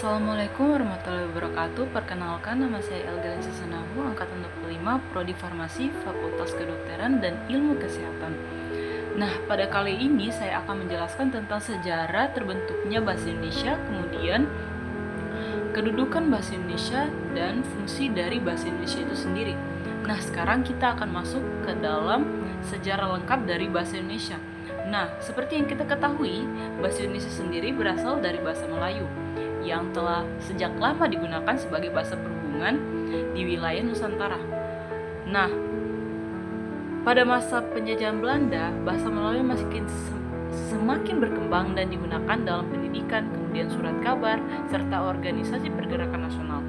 Assalamualaikum warahmatullahi wabarakatuh. Perkenalkan, nama saya Elga Sesenahu, angkatan 25, Prodi Farmasi, Fakultas Kedokteran dan Ilmu Kesehatan. Nah, pada kali ini saya akan menjelaskan tentang sejarah terbentuknya bahasa Indonesia, kemudian kedudukan bahasa Indonesia dan fungsi dari bahasa Indonesia itu sendiri. Nah, sekarang kita akan masuk ke dalam sejarah lengkap dari bahasa Indonesia. Nah, seperti yang kita ketahui, bahasa Indonesia sendiri berasal dari bahasa Melayu yang telah sejak lama digunakan sebagai bahasa perhubungan di wilayah Nusantara. Nah, pada masa penjajahan Belanda, bahasa Melayu semakin berkembang dan digunakan dalam pendidikan, kemudian surat kabar, serta organisasi pergerakan nasional.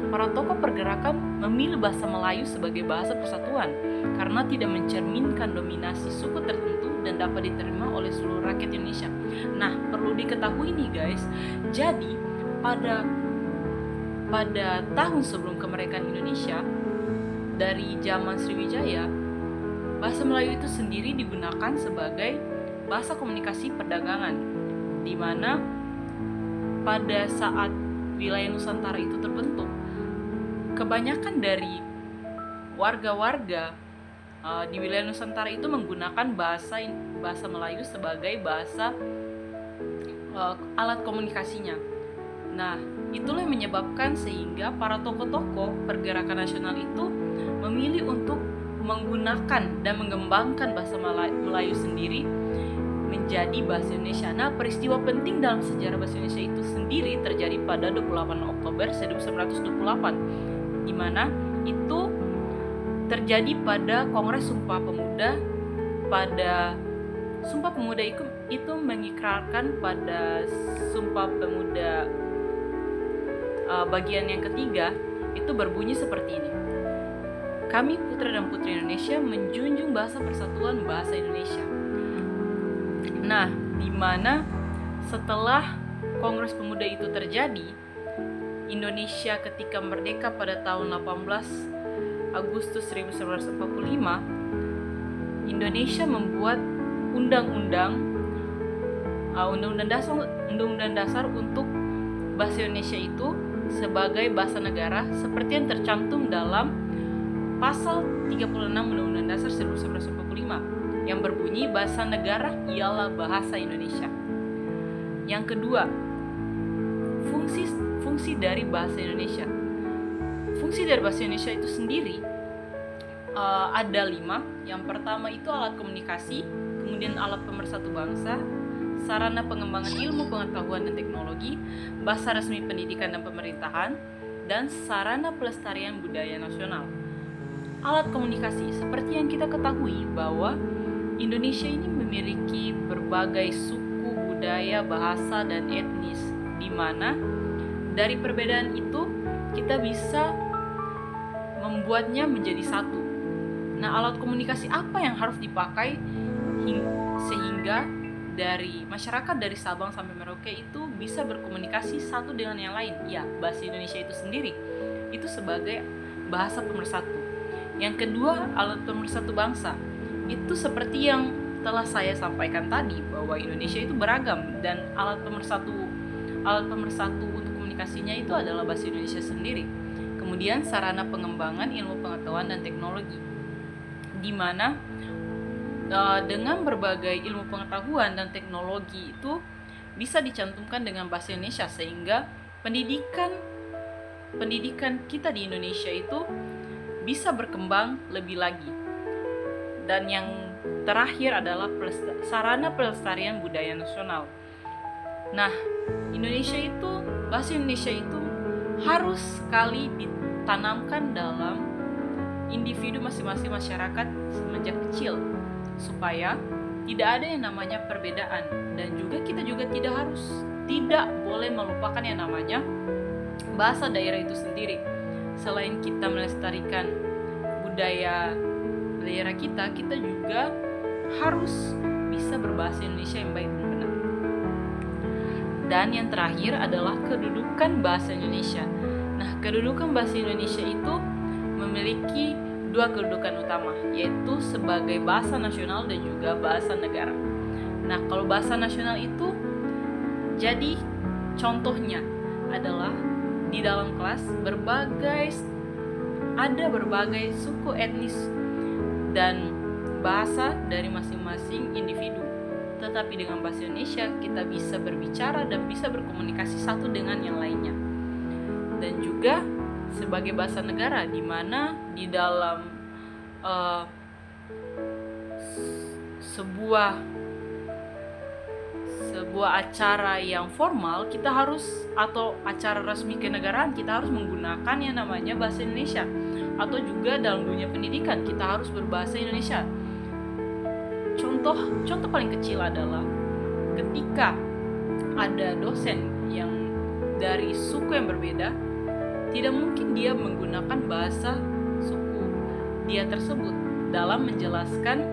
Para tokoh pergerakan memilih bahasa Melayu sebagai bahasa persatuan karena tidak mencerminkan dominasi suku tertentu dan dapat diterima oleh seluruh rakyat Indonesia. Nah, perlu diketahui nih guys, jadi pada tahun sebelum kemerdekaan Indonesia, dari zaman Sriwijaya, bahasa Melayu itu sendiri digunakan sebagai bahasa komunikasi perdagangan, di mana pada saat wilayah Nusantara itu terbentuk, kebanyakan dari warga-warga di wilayah Nusantara itu menggunakan bahasa Melayu sebagai bahasa alat komunikasinya. Nah, itulah yang menyebabkan sehingga para tokoh-tokoh pergerakan nasional itu memilih untuk menggunakan dan mengembangkan bahasa Melayu sendiri menjadi bahasa Indonesia. Nah, peristiwa penting dalam sejarah bahasa Indonesia itu sendiri terjadi pada 28 Oktober 1928, di mana itu terjadi pada Kongres Sumpah Pemuda. Pada Sumpah Pemuda itu mengikrarkan pada Sumpah Pemuda bagian yang ketiga itu berbunyi seperti ini. Kami putra dan putri Indonesia menjunjung bahasa persatuan bahasa Indonesia. Nah, di mana setelah Kongres Pemuda itu terjadi, Indonesia ketika merdeka pada tahun 18 Agustus 1945, Indonesia membuat undang-undang dasar untuk bahasa Indonesia itu sebagai bahasa negara seperti yang tercantum dalam pasal 36 Undang-Undang Dasar 1945 yang berbunyi bahasa negara ialah bahasa Indonesia. Yang kedua, fungsi dari bahasa Indonesia. Fungsi dari bahasa Indonesia itu sendiri ada 5. Yang pertama itu alat komunikasi, kemudian alat pemersatu bangsa, sarana pengembangan ilmu pengetahuan dan teknologi, bahasa resmi pendidikan dan pemerintahan, dan sarana pelestarian budaya nasional. Alat komunikasi, seperti yang kita ketahui bahwa Indonesia ini memiliki berbagai suku, budaya, bahasa, dan etnis, di mana dari perbedaan itu kita bisa membuatnya menjadi satu. Nah, alat komunikasi apa yang harus dipakai sehingga dari masyarakat dari Sabang sampai Merauke itu bisa berkomunikasi satu dengan yang lain? Ya, bahasa Indonesia itu sendiri itu sebagai bahasa pemersatu. Yang kedua, alat pemersatu bangsa. Itu seperti yang telah saya sampaikan tadi bahwa Indonesia itu beragam dan alat pemersatu untuk komunikasinya itu adalah bahasa Indonesia sendiri. Kemudian sarana pengembangan ilmu pengetahuan dan teknologi, di mana dengan berbagai ilmu pengetahuan dan teknologi itu bisa dicantumkan dengan bahasa Indonesia sehingga pendidikan kita di Indonesia itu bisa berkembang lebih lagi. Dan yang terakhir adalah sarana pelestarian budaya nasional. Nah, bahasa Indonesia itu harus sekali ditanamkan dalam individu masing-masing masyarakat semenjak kecil, supaya tidak ada yang namanya perbedaan, dan juga kita tidak boleh melupakan yang namanya bahasa daerah itu sendiri. Selain kita melestarikan budaya daerah kita juga harus bisa berbahasa Indonesia yang baik dan benar. Dan yang terakhir adalah kedudukan bahasa Indonesia. Nah, kedudukan bahasa Indonesia itu memiliki 2 kedudukan utama, yaitu sebagai bahasa nasional dan juga bahasa negara. Nah, kalau bahasa nasional itu jadi contohnya adalah di dalam kelas ada berbagai suku etnis dan bahasa dari masing-masing individu. Tetapi dengan bahasa Indonesia kita bisa berbicara dan bisa berkomunikasi satu dengan yang lainnya. Dan juga sebagai bahasa negara, di mana di dalam sebuah acara yang formal kita harus, atau acara resmi kenegaraan, kita harus menggunakan yang namanya bahasa Indonesia. Atau juga dalam dunia pendidikan kita harus berbahasa Indonesia. Contoh paling kecil adalah ketika ada dosen yang dari suku yang berbeda, tidak mungkin dia menggunakan bahasa suku dia tersebut dalam menjelaskan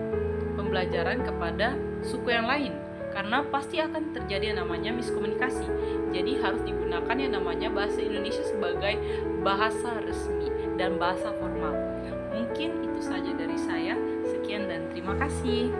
pembelajaran kepada suku yang lain, karena pasti akan terjadi yang namanya miskomunikasi. Jadi harus digunakan yang namanya bahasa Indonesia sebagai bahasa resmi dan bahasa formal. Mungkin itu saja dari saya. Sekian dan terima kasih.